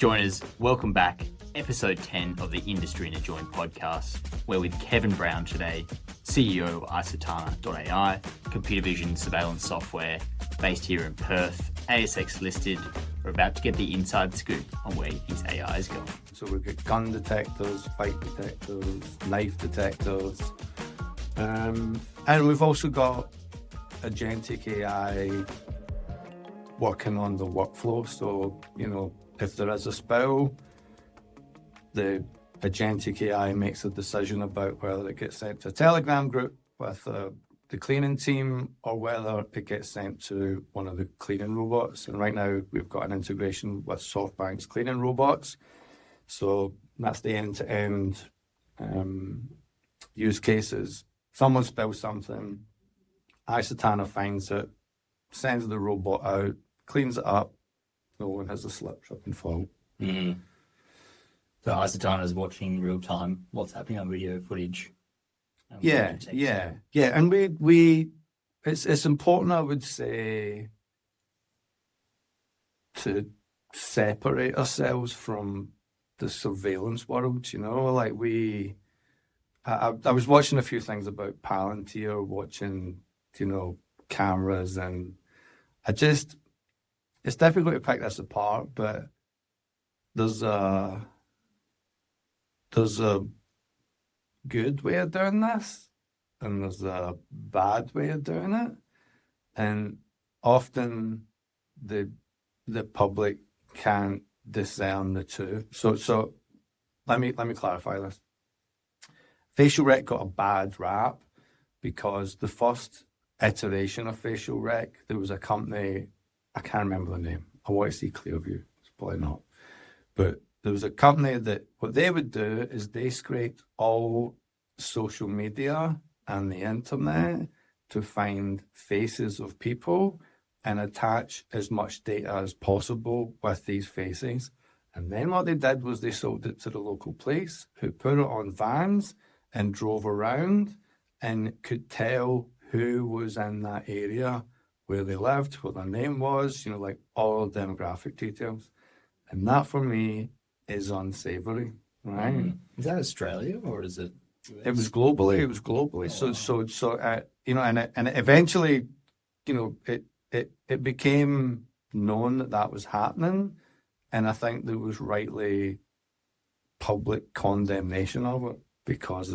Joiners, welcome back. Episode 10 of the Industry in a Joint podcast. We're with Kevin Brown today, CEO of Icetana AI, computer vision surveillance software based here in Perth, ASX-listed. We're about to get the inside scoop on where his AI is going. So we've got gun detectors, fight detectors, knife detectors, and we've also got agentic AI working on the workflow. So, if there is a spill, the agentic AI makes a decision about whether it gets sent to a Telegram group with the cleaning team or whether it gets sent to one of the cleaning robots. And right now we've got an integration with SoftBank's cleaning robots. So that's the end-to-end use cases. Someone spills something, Icetana finds it, sends the robot out, cleans it up, no one has a slip, trip and fall. Mm. So Icetana is watching real time what's happening on video footage. Yeah. And we it's important, I would say, to separate ourselves from the surveillance world. I was watching a few things about Palantir, watching, cameras, and it's difficult to pick this apart, but there's a good way of doing this, and there's a bad way of doing it, and often the public can't discern the two. So let me clarify this. Facial rec got a bad rap because the first iteration of facial rec, there was a company, I can't remember the name. I want to see Clearview. It's probably not. But there was a company that what they would do is they scraped all social media and the internet to find faces of people and attach as much data as possible with these faces. And then what they did was they sold it to the local police, who put it on vans and drove around and could tell who was in that area, where they lived, what their name was, like all demographic details. And that for me is unsavory, right? Mm. Is that Australia or is it US? It was globally. And it eventually, it became known that was happening, and I think there was rightly public condemnation of it because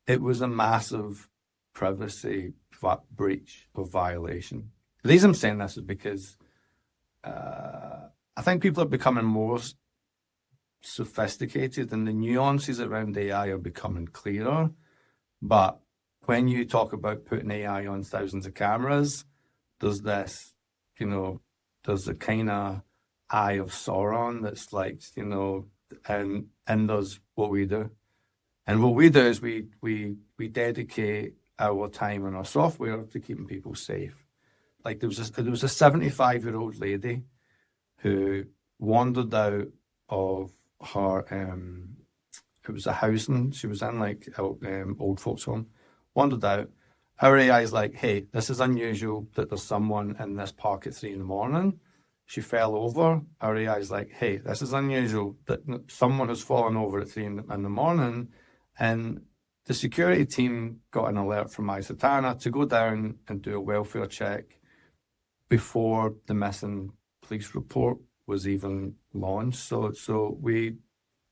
it was a massive privacy breach or violation. The reason I'm saying this is because I think people are becoming more sophisticated and the nuances around AI are becoming clearer. But when you talk about putting AI on thousands of cameras, there's this, there's a kind of eye of Sauron that's like, and there's what we do. And what we do is we dedicate our time and our software to keeping people safe. Like there was a 75-year-old lady who wandered out of her, it was a housing, she was in like old folks home, wandered out. Our AI is like, hey, this is unusual that there's someone in this park at 3 a.m. She fell over. Our AI is like, hey, this is unusual that someone has fallen over at 3 in the morning. And the security team got an alert from Icetana to go down and do a welfare check before the missing police report was even launched. So we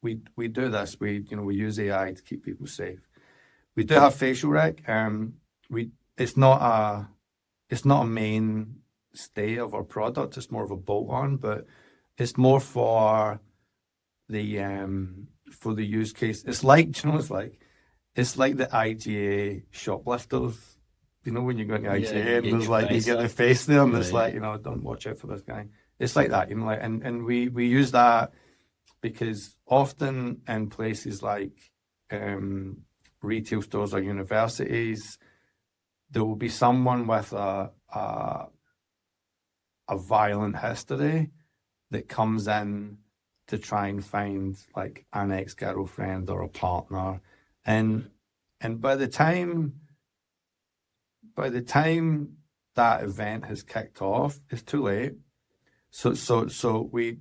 do this. We use AI to keep people safe. We do have facial rec. It's not a mainstay of our product. It's more of a bolt-on, but it's more for the use case. It's like the IGA shoplifters. When you go into IGA and there's like you get the face there and it's like, don't watch out for this guy. It's like that, and we use that because often in places like retail stores or universities, there will be someone with a violent history that comes in to try and find like an ex-girlfriend or a partner, and by the time that event has kicked off, it's too late. So we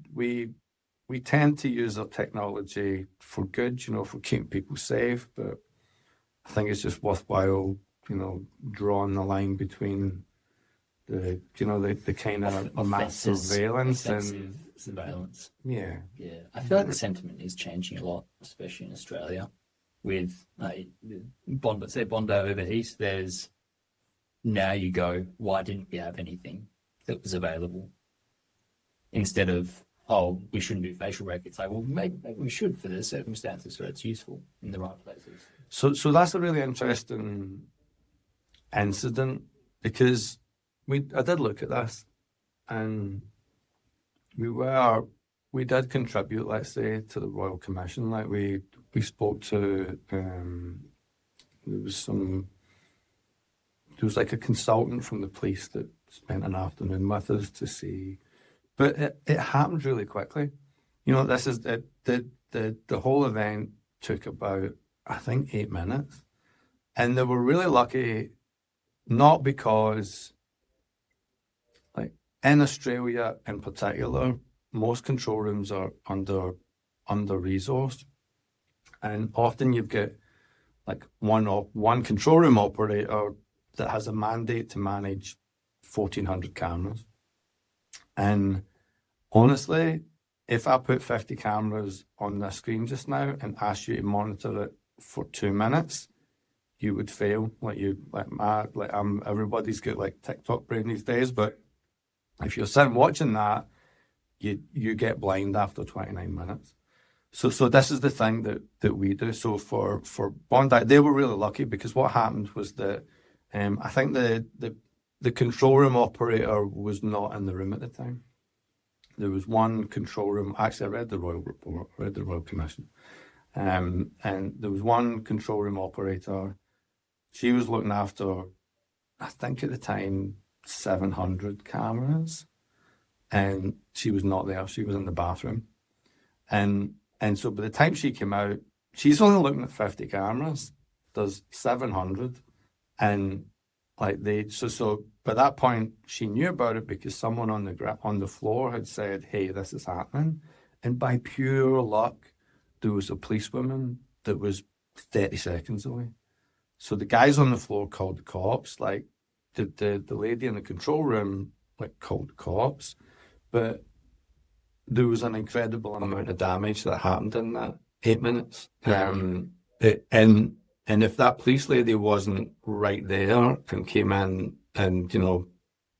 tend to use our technology for good, for keeping people safe, but I think it's just worthwhile, drawing the line between the kind of mass surveillance and surveillance. Yeah. I feel like the sentiment is changing a lot, especially in Australia. With Bondi over east, there's now you go, why didn't we have anything that was available? Instead of, we shouldn't do facial rec, it's like, well, maybe we should for the circumstances, so it's useful in the right places. So that's a really interesting incident, because I did look at this, and we did contribute, let's say, to the Royal Commission. Like we spoke to there was like a consultant from the police that spent an afternoon with us to see, but it happened really quickly. This is the whole event took about, I think, 8 minutes, and they were really lucky, not because, like, in Australia in particular, most control rooms are under-resourced, and often you've got like one control room operator that has a mandate to manage 1,400 cameras. And honestly, if I put 50 cameras on the screen just now and asked you to monitor it for 2 minutes, you would fail. Everybody's got like TikTok brain these days, but if you're sitting watching that, you get blind after 29 minutes. So this is the thing that we do. So for Bondi, they were really lucky, because what happened was that I think the control room operator was not in the room at the time. There was one control room. Actually, I read the Royal Report, I read the Royal Commission, and there was one control room operator. She was looking after, I think at the time, 700 cameras, and she was not there. She was in the bathroom, and so by the time she came out, she's only looking at 50 cameras. There's 700, and like so by that point she knew about it, because someone on the floor had said, "Hey, this is happening," and by pure luck, there was a policewoman that was 30 seconds away. So the guys on the floor called the cops. Like the lady in the control room called the cops, but there was an incredible amount of damage that happened in that 8 minutes. And if that police lady wasn't right there and came in and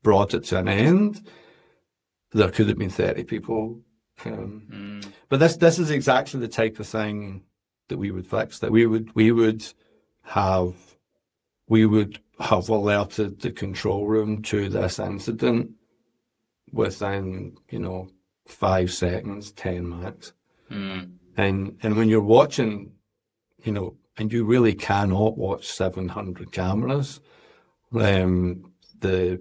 brought it to an end, there could have been 30 people. But this is exactly the type of thing that we would fix. That we would have alerted the control room to this incident within 5 seconds, 10 max. And when you're watching, and you really cannot watch 700 cameras, the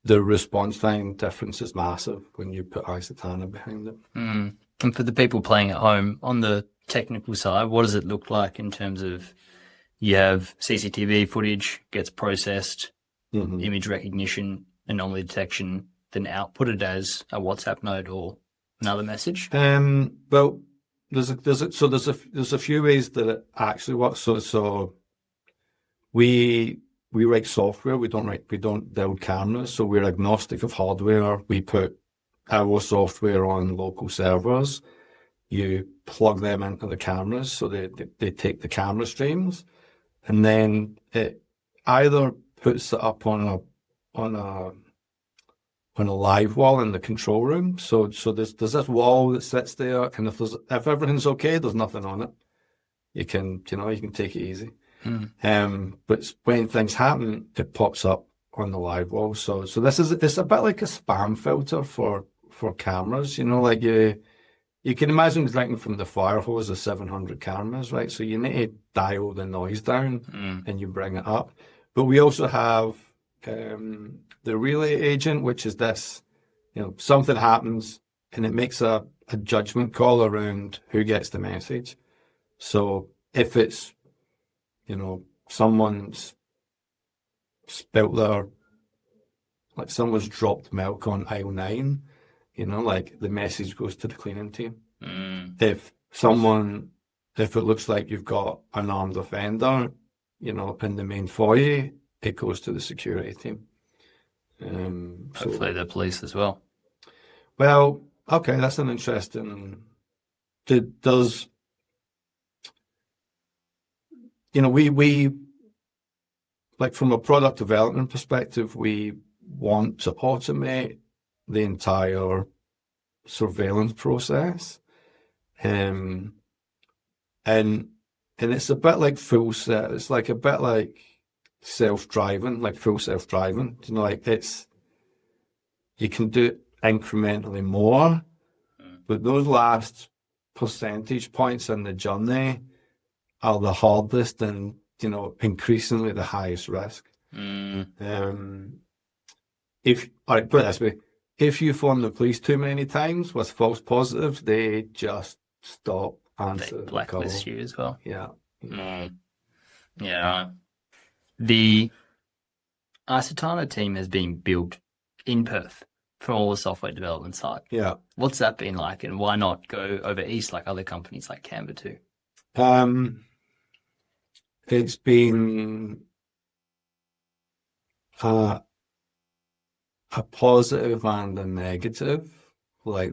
response time difference is massive when you put Icetana behind it. And for the people playing at home, on the technical side, what does it look like in terms of, you have CCTV footage gets processed, image recognition, anomaly detection, then outputted as a WhatsApp note or another message? Well, there's a few ways that it actually works. So we write software. We don't build cameras. So we're agnostic of hardware. We put our software on local servers. You plug them into the cameras, so they take the camera streams, and then it either puts it up on a live wall in the control room. So there's this wall that sits there, and if everything's okay, there's nothing on it. You can take it easy. But when things happen, it pops up on the live wall. So it's a bit like a spam filter for cameras. You can imagine drinking from the fire hose of 700 cameras, right? So you need to dial the noise down, and you bring it up. But we also have the relay agent, which is this, something happens and it makes a judgment call around who gets the message. So if it's, someone's spilt their, like someone's dropped milk on aisle 9, like the message goes to the cleaning team. If it looks like you've got an armed offender, in the main foyer, it goes to the security team. Hopefully the police as well. Well, okay, that's an interesting. Does we like from a product development perspective, we want to automate the entire surveillance process, and it's a bit like full set. It's like a bit like self-driving, like full self-driving. Like you can do it incrementally more, but those last percentage points in the journey are the hardest and increasingly the highest risk. If all right, put it this way, if you phone the police too many times with false positives, they just stop answering. They blacklist you as well. Yeah. Yeah. The Icetana team has been built in Perth for all the software development side. Yeah. What's that been like, and why not go over east like other companies like Canva too? It's been a positive and a negative, but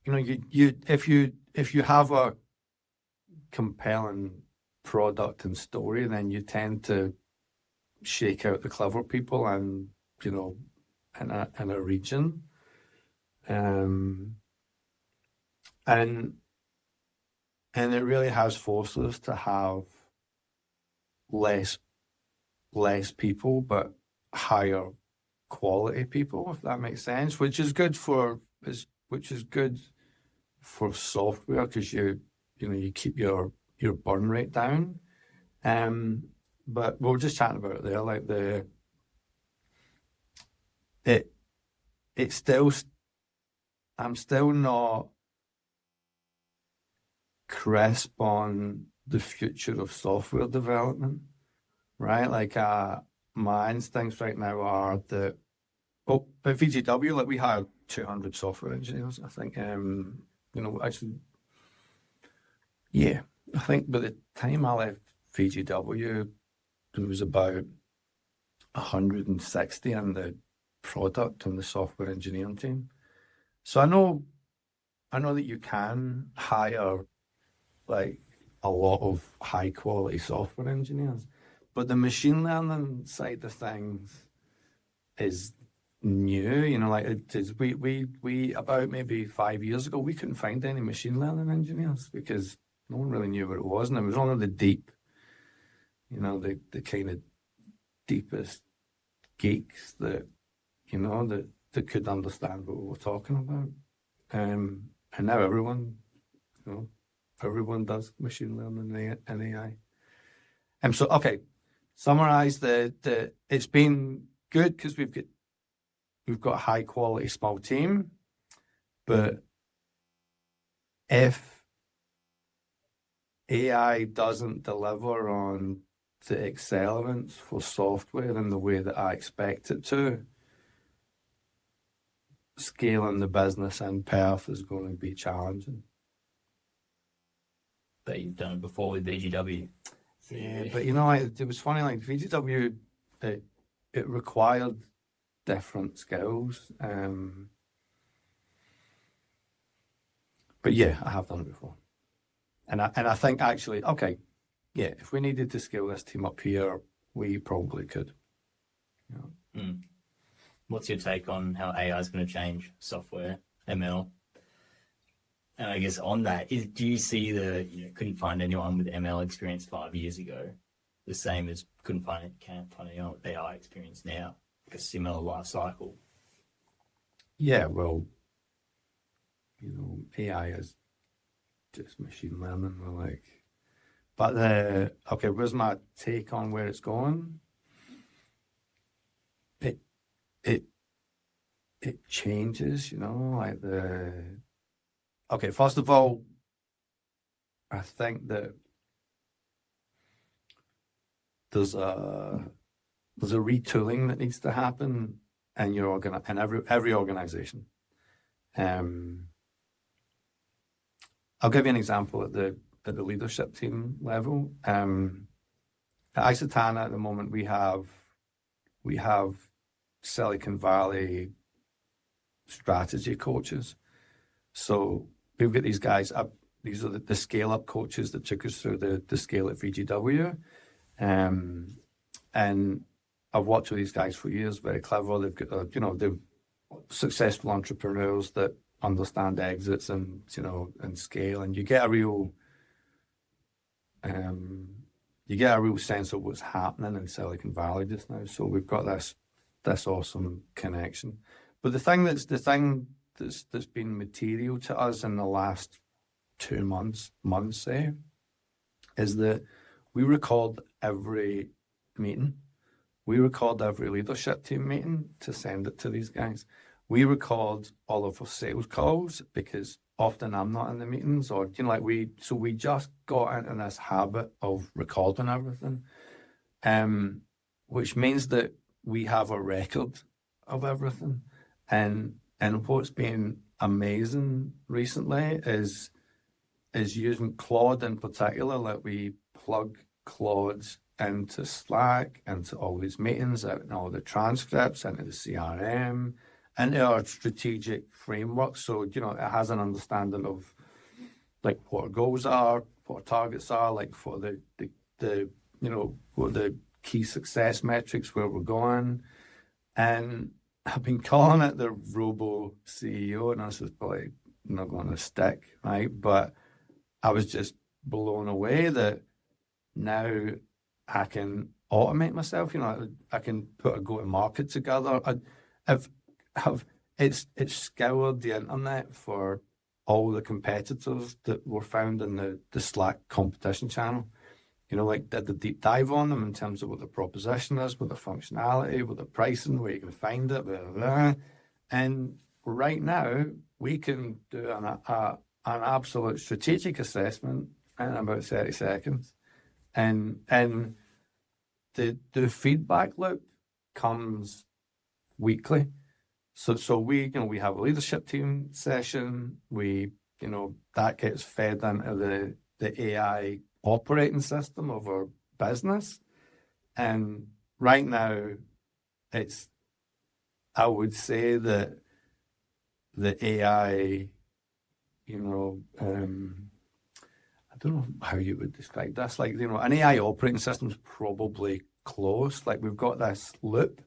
if you have a compelling product and story, then you tend to shake out the clever people and in a region, and it really has forced us to have less people, but higher quality people, if that makes sense. Which is good for software because you keep your burn rate down. But we were just chatting about it there, like I'm still not crisp on the future of software development, right? Like my instincts right now are that, at VGW, like we hired 200 software engineers, I think. Actually, yeah, I think by the time I left VGW, there was about 160 in the product and the software engineering team. So I know that you can hire like a lot of high quality software engineers, but the machine learning side of things is new. Like it is, we about maybe 5 years ago, we couldn't find any machine learning engineers because no one really knew what it was, and it was one of the deep, the kind of deepest geeks that that could understand what we were talking about. And now everyone does machine learning and AI. And so, okay, summarize the it's been good because we've got a high quality small team, but if AI doesn't deliver on the accelerants for software in the way that I expect it to, scaling the business in Perth is going to be challenging. But you've done it before with VGW. Yeah, but it was funny, like VGW, it required different skills. But yeah, I have done it before. And I think actually, okay, yeah, if we needed to scale this team up here, we probably could. What's your take on how AI is going to change software, ML? And I guess on that, do you see couldn't find anyone with ML experience 5 years ago, the same as can't find anyone with AI experience now, like a similar life cycle? Yeah, well, AI is just machine learning. But okay, where's my take on where it's going? It changes, okay, first of all, I think that there's a retooling that needs to happen in every organization. I'll give you an example at the leadership team level. At Icetana at the moment, we have Silicon Valley strategy coaches. So we've got these guys up. These are the scale-up coaches that took us through the scale at VGW. And I've worked with these guys for years, very clever. They've got, they're successful entrepreneurs that understand exits and, and scale. And you get a real sense of what's happening in Silicon Valley just now. So we've got this awesome connection. But the thing that's been material to us in the last 2 months, say, is that we record every meeting. We record every leadership team meeting to send it to these guys. We record all of our sales calls because often I'm not in the meetings, or so we just got into this habit of recording everything, which means that we have a record of everything. And what's been amazing recently is using Claude in particular. Like, we plug Claude into Slack, into all these meetings, and all the transcripts, into the CRM, into our strategic framework. So, it has an understanding of like what our goals are, what our targets are, like for the what the key success metrics, where we're going. And I've been calling it the Robo CEO, and this is probably not going to stick, right? But I was just blown away that now I can automate myself. I can put a go-to-market together. It's scoured the internet for all the competitors that were found in the Slack competition channel. Did the deep dive on them in terms of what the proposition is, what the functionality, what the pricing, where you can find it, blah, blah, blah. And right now we can do an absolute strategic assessment in about 30 seconds. And the feedback loop comes weekly. So we have a leadership team session. That gets fed into the AI operating system of our business. And right now, I would say that the AI, I don't know how you would describe this. An AI operating system is probably close. Like, we've got this loop,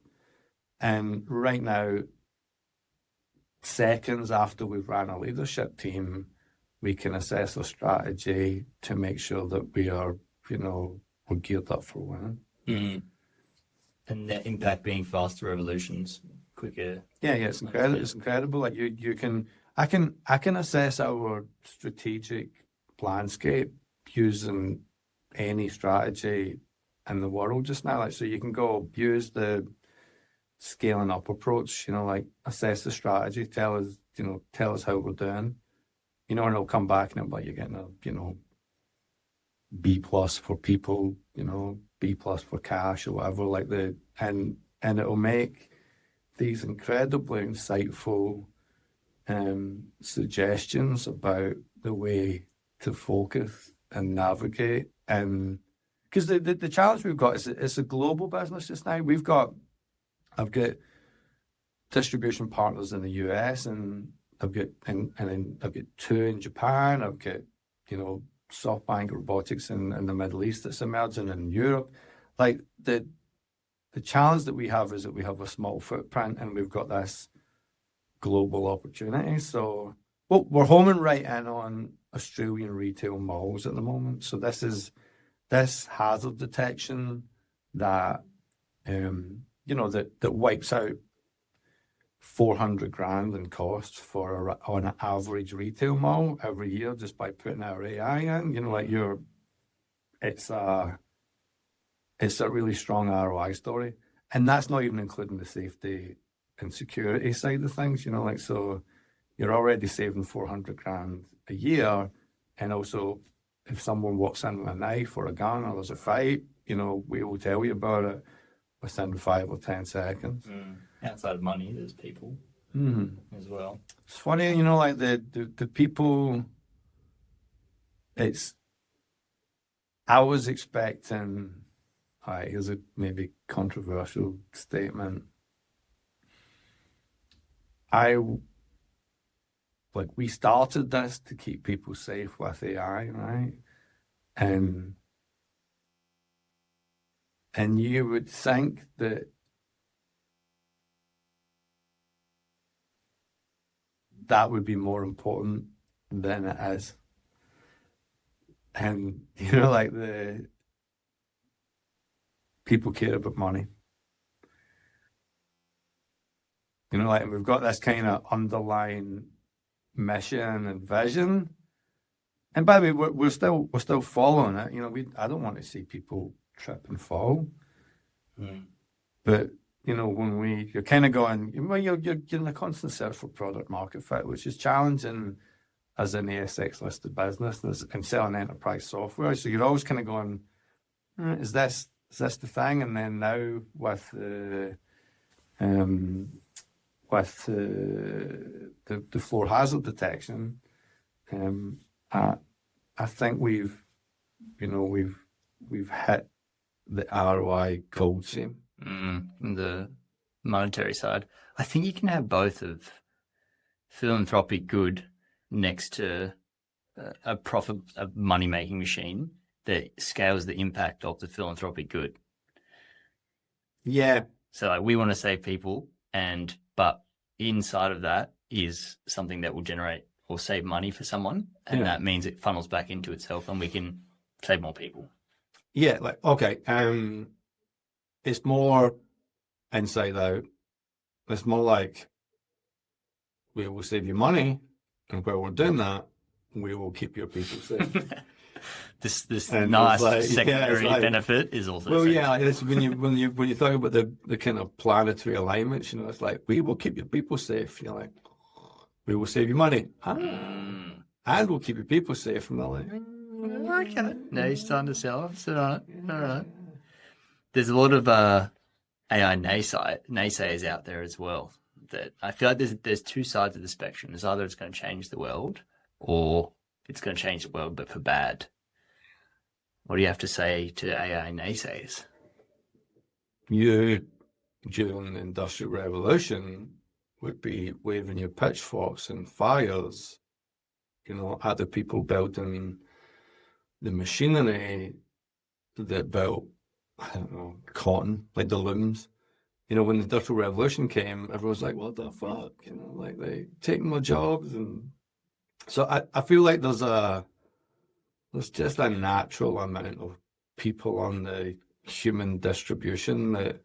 and right now, seconds after we've ran a leadership team, we can assess our strategy to make sure that we are, we're geared up for winning. Mm. And the impact being faster evolutions, quicker. Yeah, it's incredible. It's incredible. Like, I can assess our strategic landscape using any strategy in the world just now. Like, so you can go use the scaling up approach, assess the strategy, tell us how we're doing, and it'll come back and it'll be like, you're getting a, B+ for people, B+ for cash or whatever, and it'll make these incredibly insightful suggestions about the way to focus and navigate. And because the challenge we've got is it's a global business just now. I've got distribution partners in the US, and I've got 2 in Japan. I've got SoftBank Robotics in the Middle East that's emerging, in Europe. Like, the challenge that we have is that we have a small footprint, and we've got this global opportunity. So we're homing right in on Australian retail malls at the moment. So this hazard detection that that wipes out $400,000 in costs on an average retail mall every year just by putting our AI in. It's a really strong ROI story, and that's not even including the safety and security side of things. So you're already saving $400,000 a year, and also if someone walks in with a knife or a gun or there's a fight, we will tell you about it within 5 or 10 seconds. Outside of money, there's people as well. It's funny, like the people, I was expecting, here's a maybe controversial statement. We started this to keep people safe with AI, right? And you would think that would be more important than it is. And, like the people care about money. Like we've got this kind of underlying mission and vision. And by the way, we're still following it. I don't want to see people trip and fall. But when you're kind of going, well, you're in a constant search for product market fit, which is challenging as an ASX-listed business and selling enterprise software. So you're always kind of going, is this the thing? And then now with the floor hazard detection, I think we've hit the ROI gold seam. The monetary side. I think you can have both of philanthropic good next to a money-making machine that scales the impact of the philanthropic good. Yeah. So we want to save people, but inside of that is something that will generate or save money for someone, and that means it funnels back into itself, and we can save more people. Yeah, okay. It's more inside out. It's more like we will save you money, and while we're doing that, we will keep your people safe. This nice secondary benefit is also. Well, yeah, it's when you talk about the kind of planetary alignments, it's like we will keep your people safe. You're like, we will save you money, and we'll keep your people safe. And they're like, okay, now you're starting to sell. It's all right. There's a lot of AI naysayers out there as well. That I feel like there's two sides of the spectrum. There's either it's going to change the world, or it's going to change the world, but for bad. What do you have to say to AI naysayers? You, during the Industrial Revolution, would be waving your pitchforks and fires, at the people building the machinery that built, I don't know, cotton, like the looms. When the Industrial Revolution came, everyone was like, what the fuck? Like they taking my jobs. And so I feel like there's just a natural amount of people on the human distribution that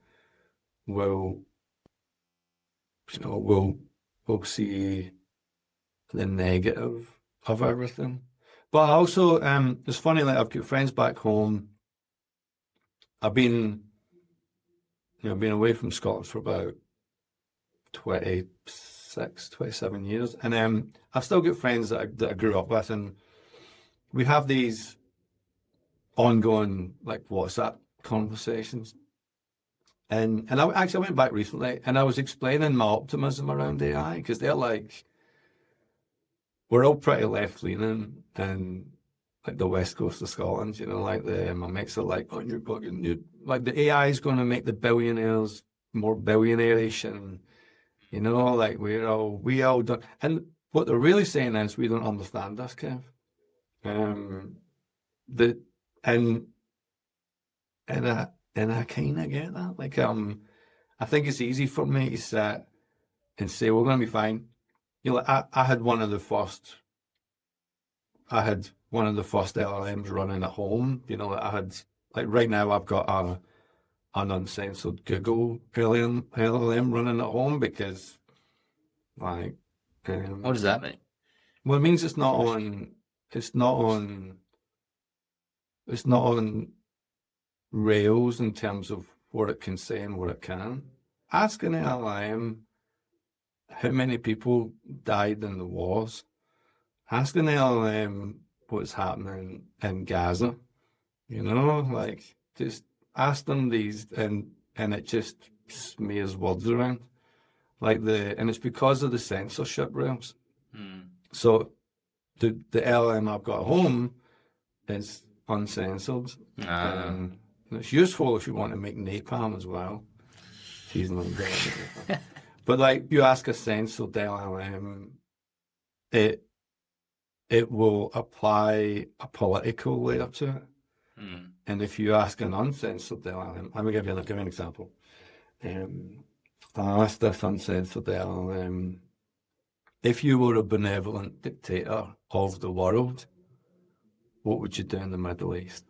will see the negative of everything. But also, it's funny, like I've got friends back home. I've been away from Scotland for about 27 years. And I've still got friends that I grew up with, and we have these ongoing like WhatsApp conversations. And I went back recently and I was explaining my optimism around AI, because they're like, we're all pretty left leaning and like the west coast of Scotland, like my mates are like, oh, you're bugging, like the AI is going to make the billionaires more billionaire-ish, and like we all don't. And what they're really saying is we don't understand this, Kev. And I kind of get that. Like I think it's easy for me to sit and say we're going to be fine. I had one of the first LLMs running at home. I had, like, right now I've got an uncensored Google LLM running at home because, like, what does that mean? Well, it means it's not on rails in terms of what it can say and what it can. Ask an LLM how many people died in the wars. Ask an LLM what's happening in Gaza. Like, just ask them these, and it just smears words around. And it's because of the censorship rules. So the LLM I've got at home is uncensored. And it's useful if you want to make napalm as well. But like you ask a censored LLM, it will apply a political layer to it. And if you ask an uncensored LLM, let me give you an example. I asked this uncensored LLM, if you were a benevolent dictator of the world, what would you do in the Middle East?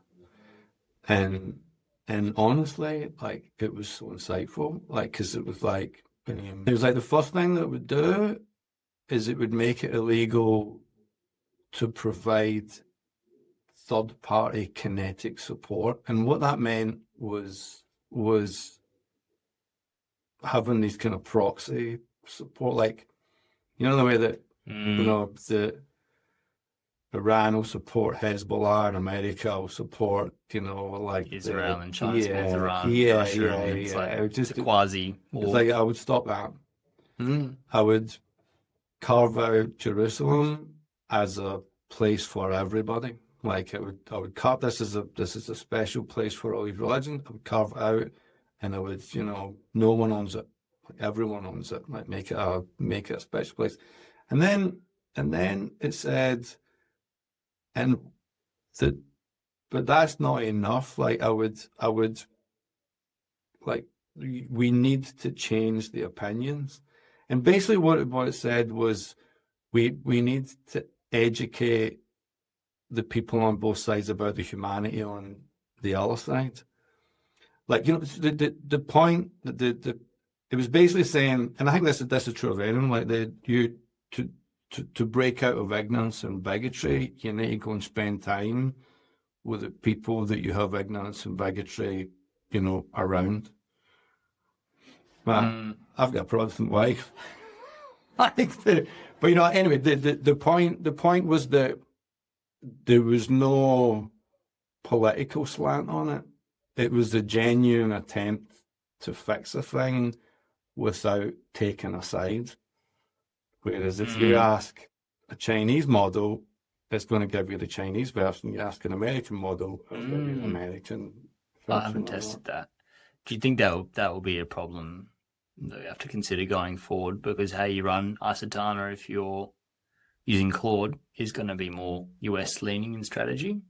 And honestly, like, it was so insightful, like, because it was like the first thing that it would do is it would make it illegal to provide third-party kinetic support. And what that meant was having these kind of proxy support, like, the way that, the Iran will support Hezbollah and America will support, like Israel and China supports Iran, Russia, and it's a quasi war. It's like I would stop that. I would carve out Jerusalem as a place for everybody. Like I would carve this is a special place for all these religions. I would carve it out, and I would, no one owns it. Like everyone owns it. Like make it a special place. And then it said, but that's not enough. Like I would like, we need to change the opinions. And basically what it said was we need to educate the people on both sides about the humanity on the other side. Like, the point that it was basically saying, and I think this is true of anyone, like to break out of ignorance and bigotry, you need to go and spend time with the people that you have ignorance and bigotry, around. But I've got a Protestant wife. But anyway, the point was that there was no political slant on it. It was a genuine attempt to fix a thing without taking a side. Whereas if you ask a Chinese model, it's going to give you the Chinese version. You ask an American model, it'll give you the American version. I haven't tested that. Do you think that will be a problem that we have to consider going forward? Because how you run Icetana, if you're using Claude, is going to be more US leaning in strategy,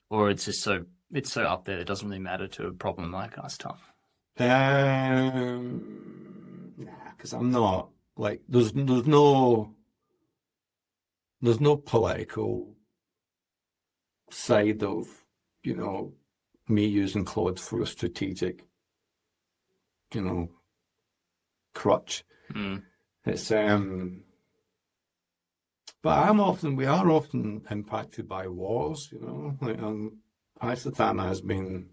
or it's just so up there it doesn't really matter to a problem like Icetana. Because I'm not like there's no political side of me using Claude for a strategic crutch. It's but we are often impacted by wars, like Icetana has been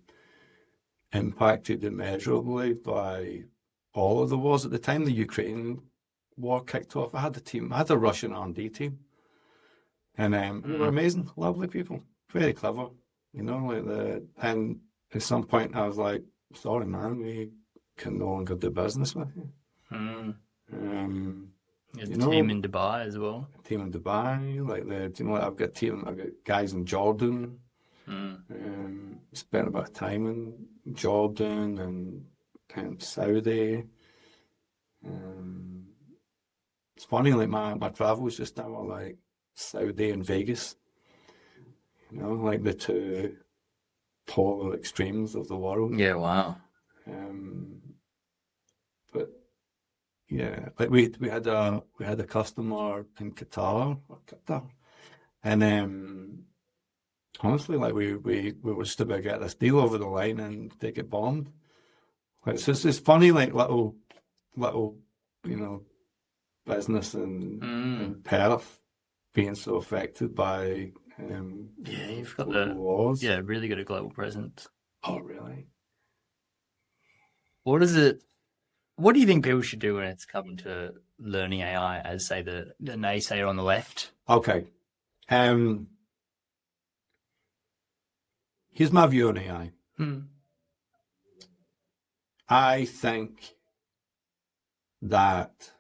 impacted immeasurably by all of the wars. At the time the Ukraine war kicked off, I had a Russian R&D team, and they were amazing, lovely people, very clever, and at some point I was like, sorry man, we can no longer do business with you. Team in Dubai as well. Team in Dubai, I've got guys in Jordan. Spent a bit of time in Jordan and Saudi. It's funny, like my travels just now are like Saudi and Vegas. Like the two polar extremes of the world. Yeah, wow. But yeah, like we had a customer in Qatar, and honestly, like we were just about to get this deal over the line and they get bombed. Like it's funny, like little business in Perth being so affected by you've got wars. Really got a global presence. Oh, really? What do you think people should do when it's coming to learning AI as, say, the naysayer on the left? Okay. Here's my view on AI. I think that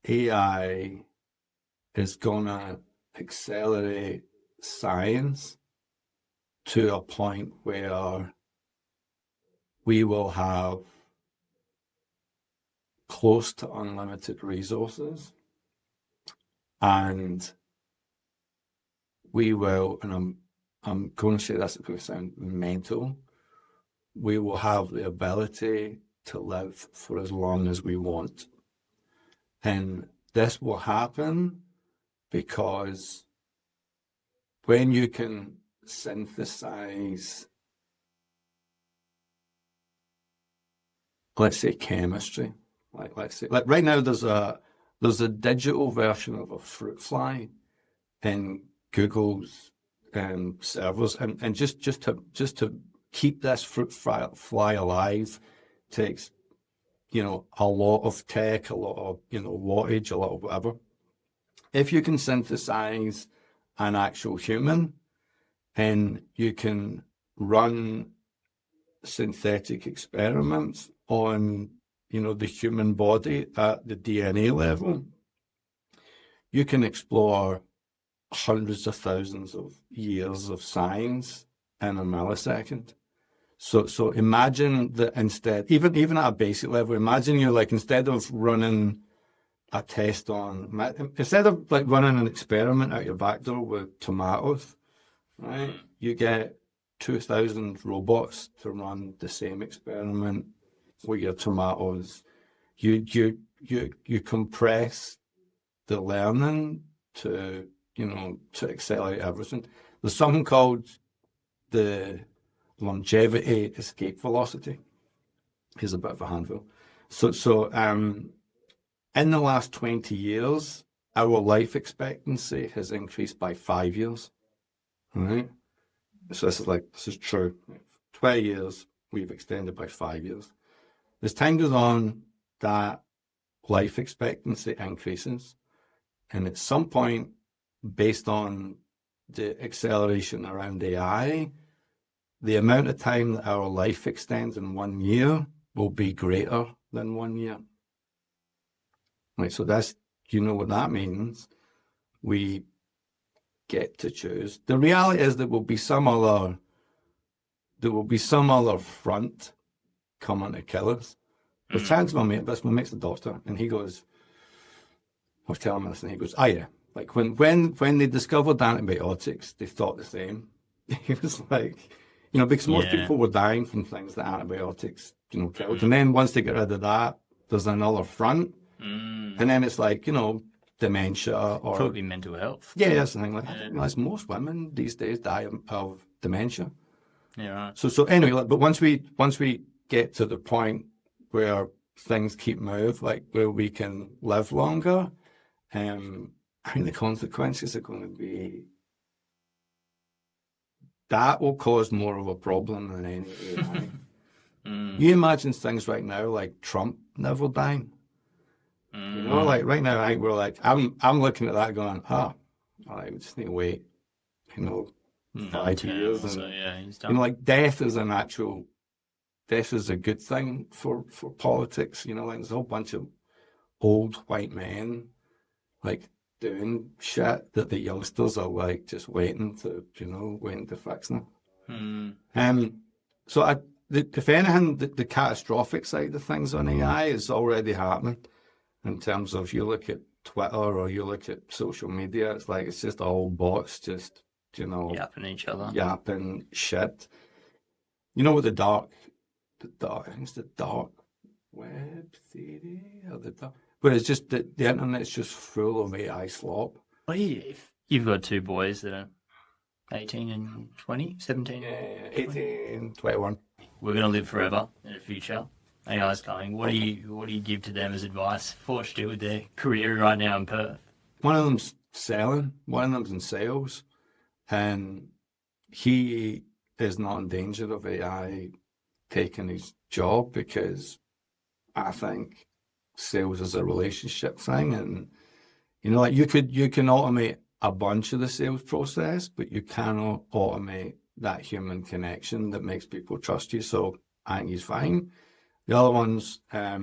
AI is going to accelerate science to a point where we will have close to unlimited resources, and we will, and I'm going to say this, it's going to sound mental, we will have the ability to live for as long as we want. And this will happen because when you can synthesize, let's say, chemistry, like right now there's a digital version of a fruit fly in Google's servers, and just to keep this fruit fly alive takes, a lot of tech, a lot of, wattage, a lot of whatever. If you can synthesize an actual human and you can run synthetic experiments on, the human body at the DNA level, you can explore hundreds of thousands of years of science in a millisecond. So imagine that instead, even at a basic level, imagine you're like, instead of running a test instead of like running an experiment out your back door with tomatoes, right? You get 2,000 robots to run the same experiment with your tomatoes. You compress the learning to accelerate everything. There's something called the longevity escape velocity. Here's a bit of a handful. So in the last 20 years, our life expectancy has increased by 5 years. All right. So this is true. 20 years, we've extended by 5 years. As time goes on, that life expectancy increases. And at some point, based on the acceleration around AI, the amount of time that our life extends in 1 year will be greater than 1 year. Right, so that's, what that means. We get to choose. The reality is there will be some other front coming to kill us. I was chatting to my mate's the doctor, and he goes, I was telling him this, and he goes, yeah. Like when they discovered antibiotics, they thought the same. He was like, because most people were dying from things that antibiotics, killed. And then once they get rid of that, there's another front. And then it's like, dementia or Probably mental health. Yeah, that's the thing. Like, I didn't realize most women these days die of dementia. Yeah, right. So anyway, but once we get to the point where things keep moving, like where we can live longer, I think the consequences are going to be that will cause more of a problem than any AI. You imagine things right now like Trump never dying. Like right now, I think we're like, I'm looking at that going, we just need to wait, 5 years. And, so, he's done. Like death is a good thing for politics. Like there's a whole bunch of old white men, like doing shit that the youngsters are like just waiting to fix them. So if anything, the catastrophic side of things on AI is already happening. In terms of, you look at Twitter or you look at social media, it's just all bots, just yapping each other, yapping shit. What the dark, I think it's the dark web theory or the dark. But it's just that the internet's just full of AI slop. Well, you've got two boys that are 18 and 20, 17? 18, 21. We're going to live forever in the future. AI's coming. What do you give to them as advice for to do with their career right now in Perth? One of them's selling, one of them's in sales, and he is not in danger of AI taking his job because I think sales is a relationship thing, and like you can automate a bunch of the sales process, but you cannot automate that human connection that makes people trust you. So I think he's fine. The other one's a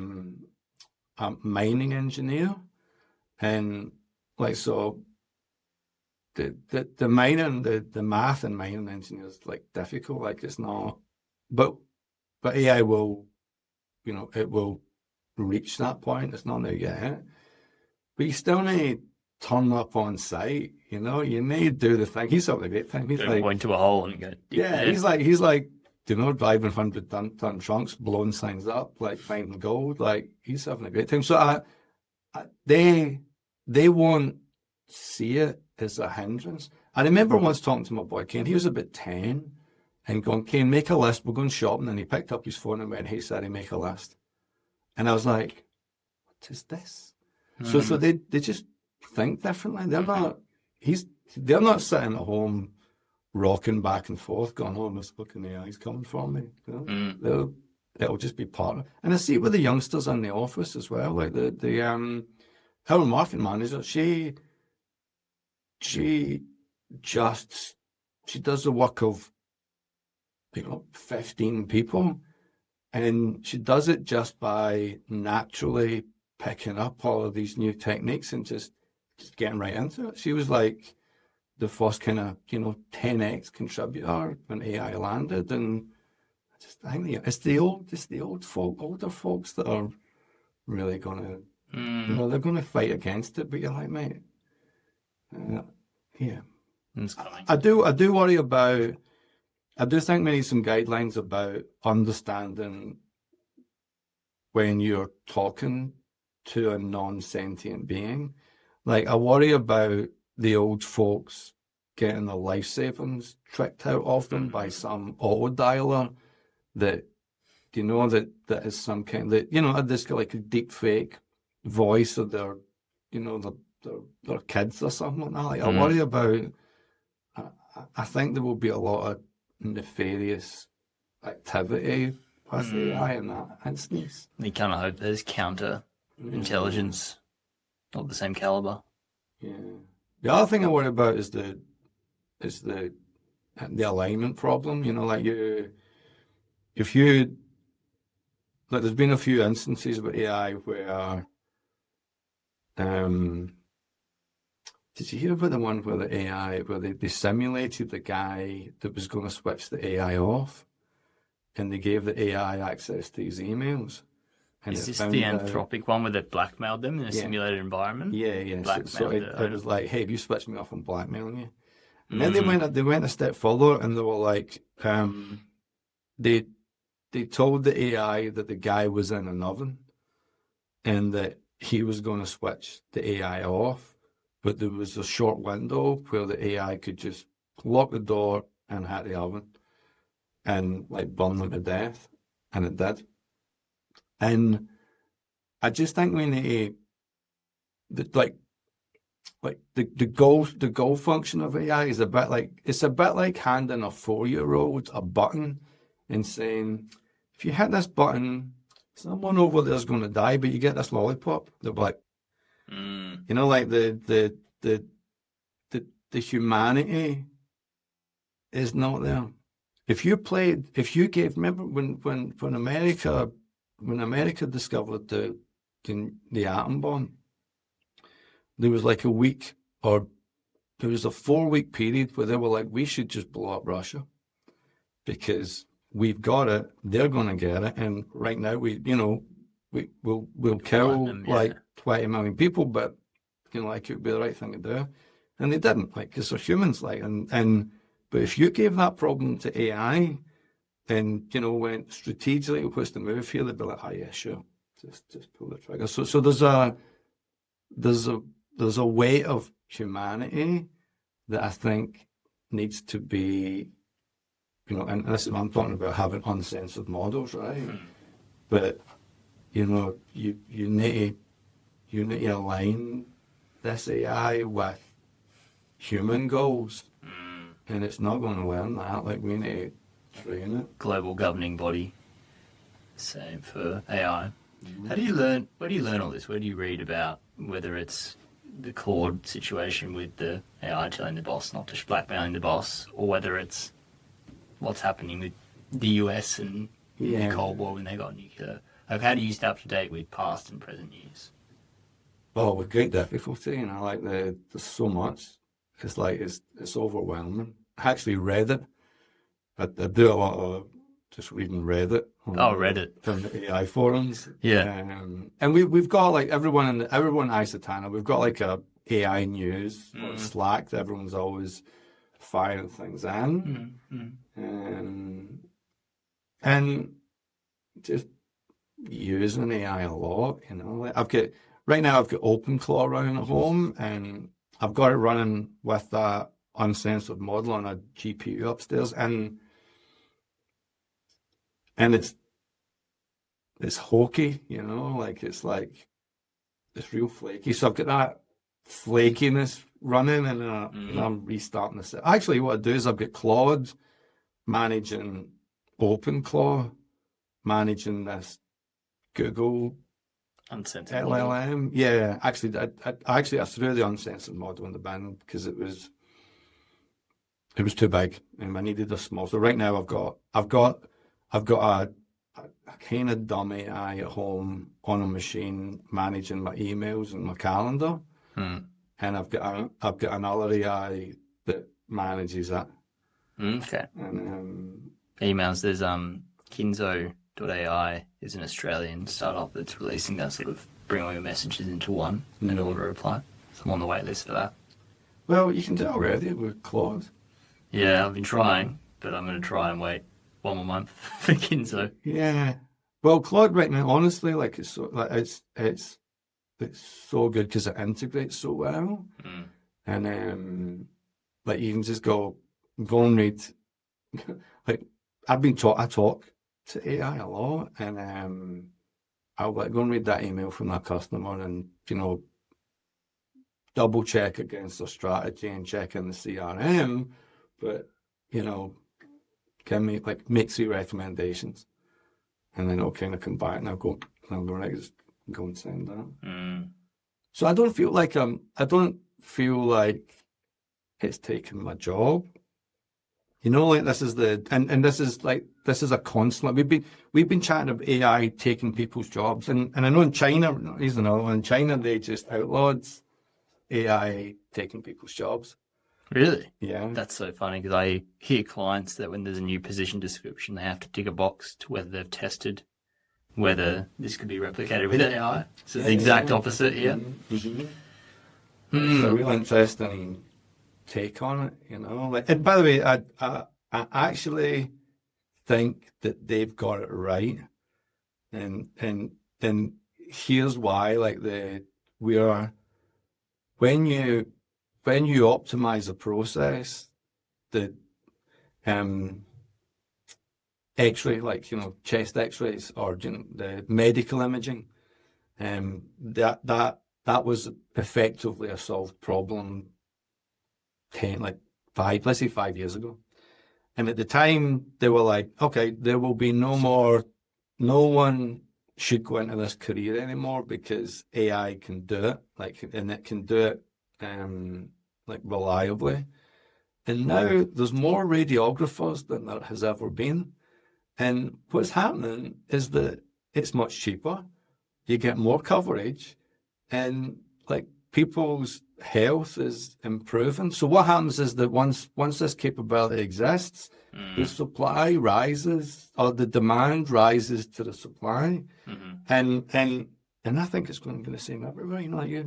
mining engineer, and like so, the mining, the math and mining engineer is like difficult. Like it's not, but AI will, it will reach that point. It's not there yet, but you still need to turn up on site. You need to do the thing. He's up the great thing. He's like point to a hole and go. yeah, he's like driving 100-ton trunks, blowing signs up, like finding gold. Like he's having a great time. So they won't see it as a hindrance. I remember once talking to my boy Kane. He was about 10 and going, Kane, make a list. We're going shopping. And he picked up his phone and went, hey, Siri, make a list. And I was like, what is this? So they just think differently. They're not sitting at home rocking back and forth, going, "Oh, this fucking AI's coming for me." It'll just be part of it. And I see it with the youngsters in the office as well. Like our marketing manager, she does the work of 15 people, and she does it just by naturally picking up all of these new techniques and just getting right into it. She was like the first kind of 10x contributor when AI landed, and I think it's the older folks that are really gonna they're gonna fight against it. But you're like, mate, yeah, It's coming. I do worry about. I do think we need some guidelines about understanding when you're talking to a non-sentient being. Like, I worry about the old folks getting their life savings tricked out of them by some auto dialer that is some kind of this like a deep fake voice of their their kids or something like that. Like, I worry about. I think there will be a lot of nefarious activity with AI in that instance. You kind of hope there's counter intelligence of the same caliber. Yeah. The other thing I worry about is the alignment problem. There's been a few instances with AI where, did you hear about the one where they simulated the guy that was going to switch the AI off, and they gave the AI access to his emails? And is this the Anthropic one where they blackmailed them in a simulated environment? Yeah. So it was like, hey, you switched me off, I'm blackmailing you. And then they went a step further, and they were like, they told the AI that the guy was in an oven, and that he was going to switch the AI off, but there was a short window where the AI could just lock the door and hit the oven, and like burn them to death, and it did. And I just think we need the goal function of AI is a bit like handing a 4-year-old a button and saying, if you hit this button, someone over there's going to die, but you get this lollipop. They're like, like the humanity is not there. Remember when America discovered the atom bomb, there was like a 4-week period where they were like, we should just blow up Russia because we've got it, they're going to get it, and right now we'll kill them, like 20 million people, but it would be the right thing to do, and they didn't, because they're humans, but if you gave that problem to AI and went strategically, what's the move here, they'd be like, oh yeah, sure, just pull the trigger. So there's a weight of humanity that I think needs to be, and this is what I'm talking about, having uncensored models, right? But you need to align this AI with human goals, and it's not going to learn that. Like, we need to train it. Global governing body. Same for AI. Where do you learn all this? Where do you read about whether it's the Claude situation with the AI telling the boss not to blackmailing the boss, or whether it's what's happening with the US and in the Yeah. Cold War when they got nuclear. Like, how do you stay up to date with past and present news? Oh, with great difficulty, and I like there's so much. It's like it's overwhelming. I actually read it. I do a lot of just reading Reddit Oh, Reddit. from the AI forums. Yeah. And we've got like everyone in Icetana, we've got like a AI news or Slack that everyone's always firing things in. And just using AI a lot, you know. Like right now I've got OpenClaw running at home, and I've got it running with that uncensored model on a GPU upstairs, and it's hokey, you know, like it's real flaky. So I've got that flakiness running, and I'm restarting this. Actually, what I do is I've got Claude managing OpenClaw, managing this Google Uncensored LLM. model. Yeah, actually, I threw the uncensored model in the bin because it was too big, and I needed a small. So right now I've got a kind of dumb AI at home on a machine managing my emails and my calendar, and I've got another AI that manages that. Okay. And Emails. There's Kinzo.ai is an Australian startup that's releasing that sort of bring all your messages into one and auto reply. So I'm on the wait list for that. well, you can do it already with Claude. Yeah, I've been trying, but I'm going to try and wait one more month for Kinzo. Yeah. Well, Claude right now, honestly, like it's so like it's so good because it integrates so well, and like you can just go and read. Like I talk to AI a lot, and I'll like go and read that email from that customer, and double check against their strategy and check in the CRM, but make 3 recommendations. And then I'll kind of come back and I'll go right, just go and send that. So I don't feel like it's taking my job. Like this is this is a constant. We've been chatting about AI taking people's jobs, and I know in China, in China they just outlawed AI taking people's jobs. Really? Yeah. That's so funny because I hear clients that when there's a new position description, they have to tick a box to whether they've tested whether this could be replicated with AI. So it's the exact opposite here. It's a real interesting take on it, and by the way, I actually think that they've got it right, and here's why. When you optimize a process, the X-ray, chest X-rays or the medical imaging, that was effectively a solved problem 5 years ago. And at the time they were like, okay, there will be no one should go into this career anymore because AI can do it, and it can do it reliably. And now there's more radiographers than there has ever been. And what's happening is that it's much cheaper. You get more coverage, and people's health is improving. So what happens is that once this capability exists, the supply rises, or the demand rises to the supply, and I think it's going to be the same everywhere.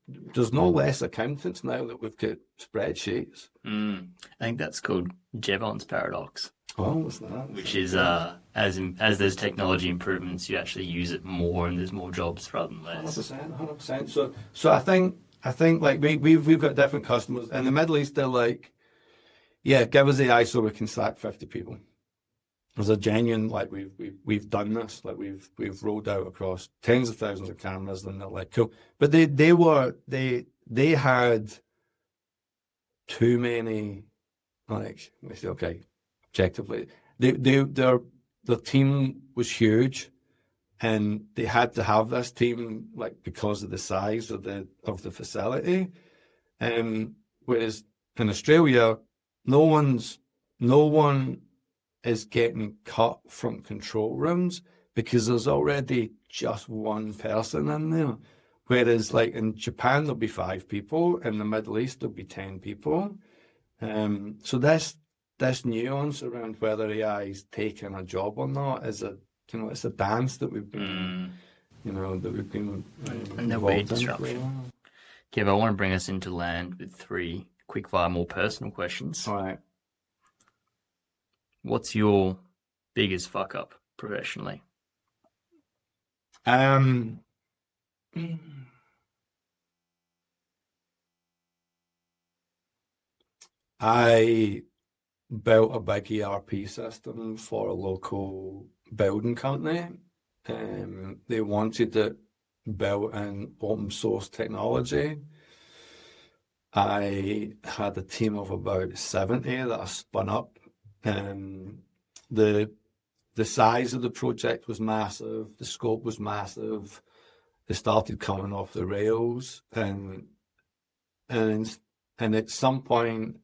There's no less accountants now that we've got spreadsheets. I think that's called Jevons paradox. Oh, what's that? Which is as there's technology improvements, you actually use it more, and there's more jobs rather than less. 100%. So I think we've got different customers in the Middle East. They're like, yeah, give us AI so we can sack 50 people. There's a genuine we've done this, we've rolled out across tens of thousands of cameras, and they're like, cool. But they had too many, we say, okay, objectively, their team was huge, and they had to have this team because of the size of the facility. Whereas in Australia, no one is getting cut from control rooms because there's already just one person in there. Whereas like in Japan, there'll be 5 people. In the Middle East, there'll be 10 people. So this nuance around whether AI is taking a job or not is it's a dance that we've been, and there'll be involved in. disruption. Kev, I want to bring us into land with 3 quick-fire, more personal questions. All right. What's your biggest fuck-up professionally? I built a big ERP system for a local building company. They wanted it built in open source technology. I had a team of about 70 that I spun up. The size of the project was massive. The scope was massive. They started coming off the rails, and at some point,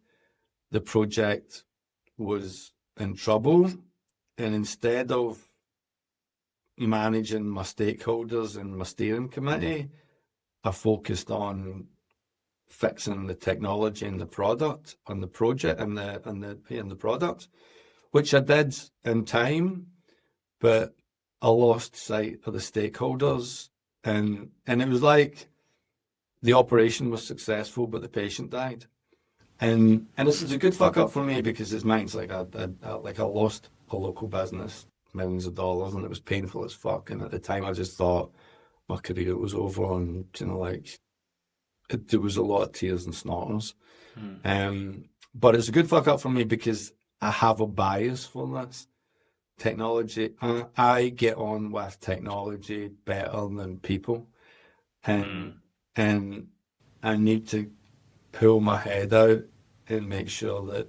the project was in trouble. And instead of managing my stakeholders and my steering committee, I focused on fixing the technology and the product on the project and the product, which I did in time, but I lost sight of the stakeholders, and it was like the operation was successful, but the patient died, and this is a good fuck up for me because it's mine. It's like I lost a local business, millions of dollars, and it was painful as fuck. And at the time, I just thought my career was over, and there was a lot of tears and snorters. But it's a good fuck up for me because I have a bias for this technology. I get on with technology better than people, and I need to pull my head out and make sure that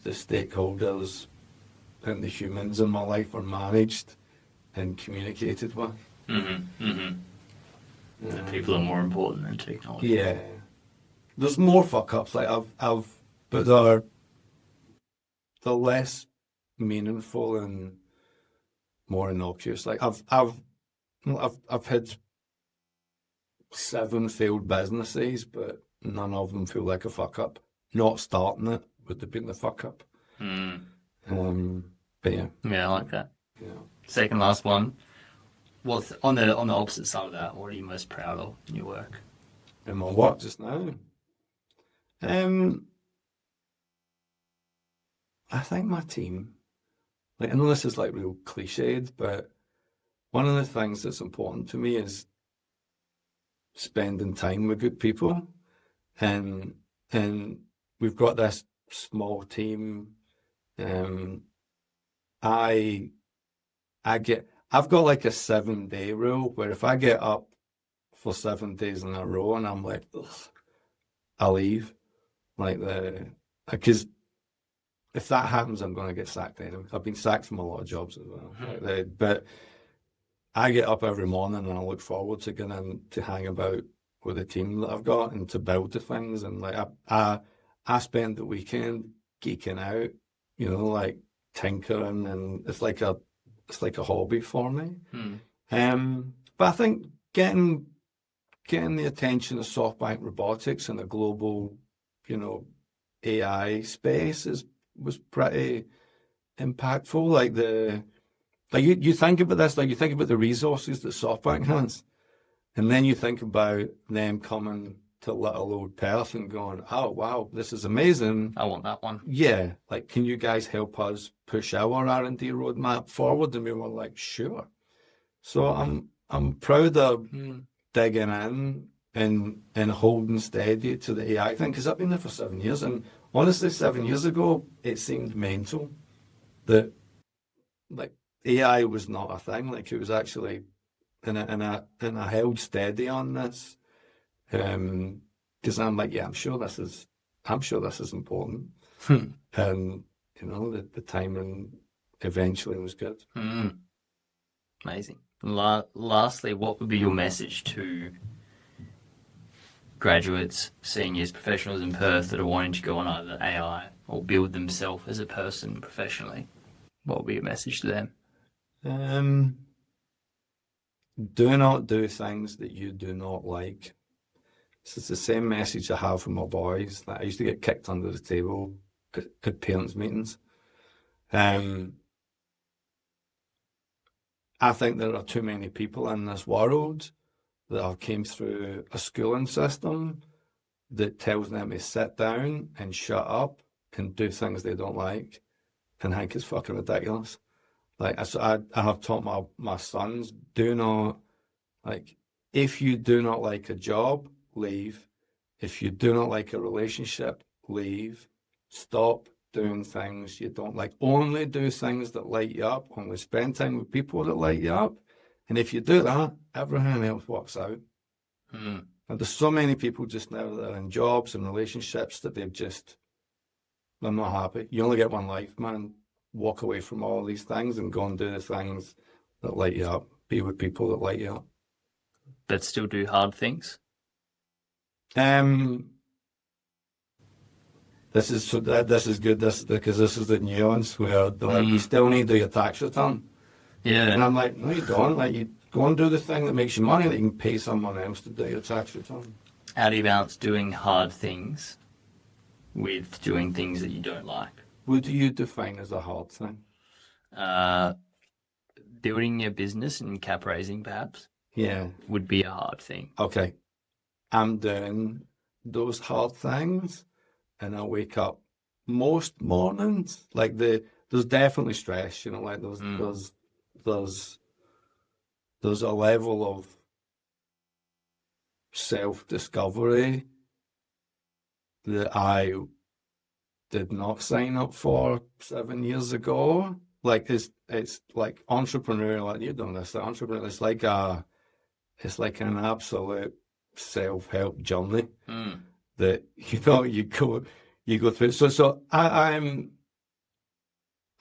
the stakeholders and the humans in my life are managed and communicated with. The people are more important than technology. Yeah, there's more fuck ups. Like but they're less meaningful and more innocuous. Like I've had 7 failed businesses, but none of them feel like a fuck up. Not starting it would have been the fuck up. But yeah. Yeah, I like that. Yeah. Second last one. What's on the opposite side of that? What are you most proud of in your work? In my work just now? I think my team. Like, I know this is like real cliched, but one of the things that's important to me is spending time with good people, and we've got this small team. I've got like a 7-day rule where if I get up for 7 days in a row and I'm like, ugh, I'll leave. Because if that happens, I'm going to get sacked anyway. I've been sacked from a lot of jobs as well. But I get up every morning and I look forward to going in to hang about with the team that I've got and to build the things. And like I spend the weekend geeking out, like tinkering, and it's like a hobby for me. But I think getting the attention of SoftBank Robotics in the global, AI space was pretty impactful. You think about this, like you think about the resources that SoftBank has, and then you think about them coming to little old Perth and going, oh wow, this is amazing. I want that one. Yeah, like, can you guys help us push our R&D roadmap forward? And we were like, sure. So I'm proud of digging in and holding steady to the AI thing, because I've been there for 7 years, and honestly, 7 years ago, it seemed mental that like AI was not a thing. Like, it was actually, and I held steady on this. Because I'm like, yeah, I'm sure this is important. And the timing eventually was good. Amazing. Lastly, what would be your message to graduates, seniors, professionals in Perth that are wanting to go on either AI or build themselves as a person professionally? What would be your message to them? Do not do things that you do not like. This is the same message I have from my boys. Like I used to get kicked under the table at parents' meetings. I think there are too many people in this world that have came through a schooling system that tells them to sit down and shut up and do things they don't like, and I think it's fucking ridiculous. Like I have taught my sons, do not, like, if you do not like a job, leave. If you do not like a relationship, leave. Stop doing things you don't like. Only do things that light you up. Only spend time with people that light you up. And if you do that, everything else works out. And there's so many people just now that are in jobs and relationships that they're not happy. You only get one life, man. Walk away from all these things and go and do the things that light you up. Be with people that light you up. But still do hard things? This is good. Because this is the nuance where you still need to do your tax return. Yeah. And I'm like, no, you don't. Like, you go and do the thing that makes you money that you can pay someone else to do your tax return. How do you balance doing hard things with doing things that you don't like? What do you define as a hard thing? Building a business and cap raising, perhaps, Yeah. would be a hard thing. Okay. I'm doing those hard things, and I wake up most mornings. Like there's definitely stress, you know, like there's a level of self-discovery that I did not sign up for 7 years ago. Like it's like entrepreneurial. Like you don't this. Entrepreneurial. It's like an absolute self-help journey that you go through. So I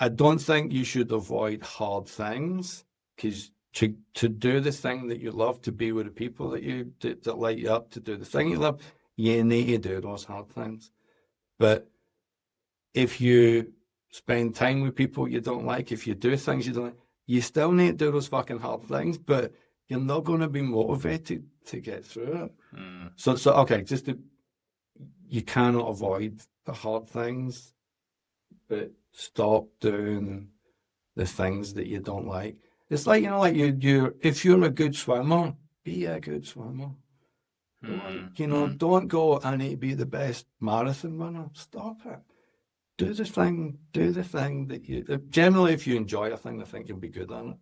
don't think you should avoid hard things, because to do the thing that you love, to be with the people that light you up, to do the thing you love, you need to do those hard things. But if you spend time with people you don't like, if you do things you don't like, you still need to do those fucking hard things, but you're not going to be motivated to get through it. So okay, you cannot avoid the hard things, but stop doing the things that you don't like. It's like, you know, like if you're a good swimmer, be a good swimmer. Don't go, I need to be the best marathon runner. Stop it. Do the thing that you, generally if you enjoy a thing, I think you'll be good at it.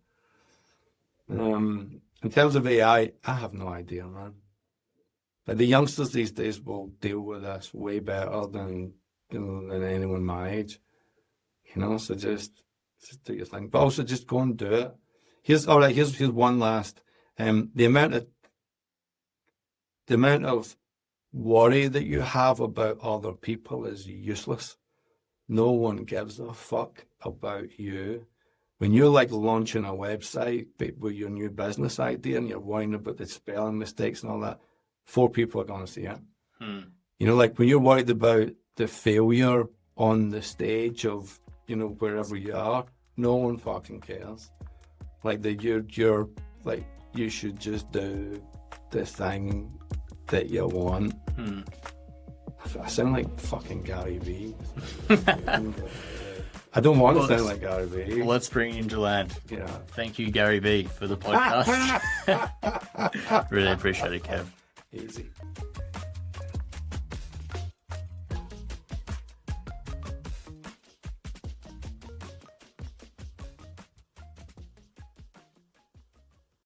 In terms of AI, I have no idea, man. Like the youngsters these days will deal with this way better than anyone my age. You know, so just do your thing. But also just go and do it. Here's one last. The amount of worry that you have about other people is useless. No one gives a fuck about you. When you're like launching a website with your new business idea and you're worrying about the spelling mistakes and all that, 4 people are going to see it. You know, like when you're worried about the failure on the stage of, you know, wherever you are, no one fucking cares. Like you're like, you should just do the thing that you want. I sound like fucking Gary Vee. I don't want to sound like Gary Vee. Well, let's bring him to land. Yeah. Thank you, Gary Vee, for the podcast. Really appreciate it, Kev. Easy.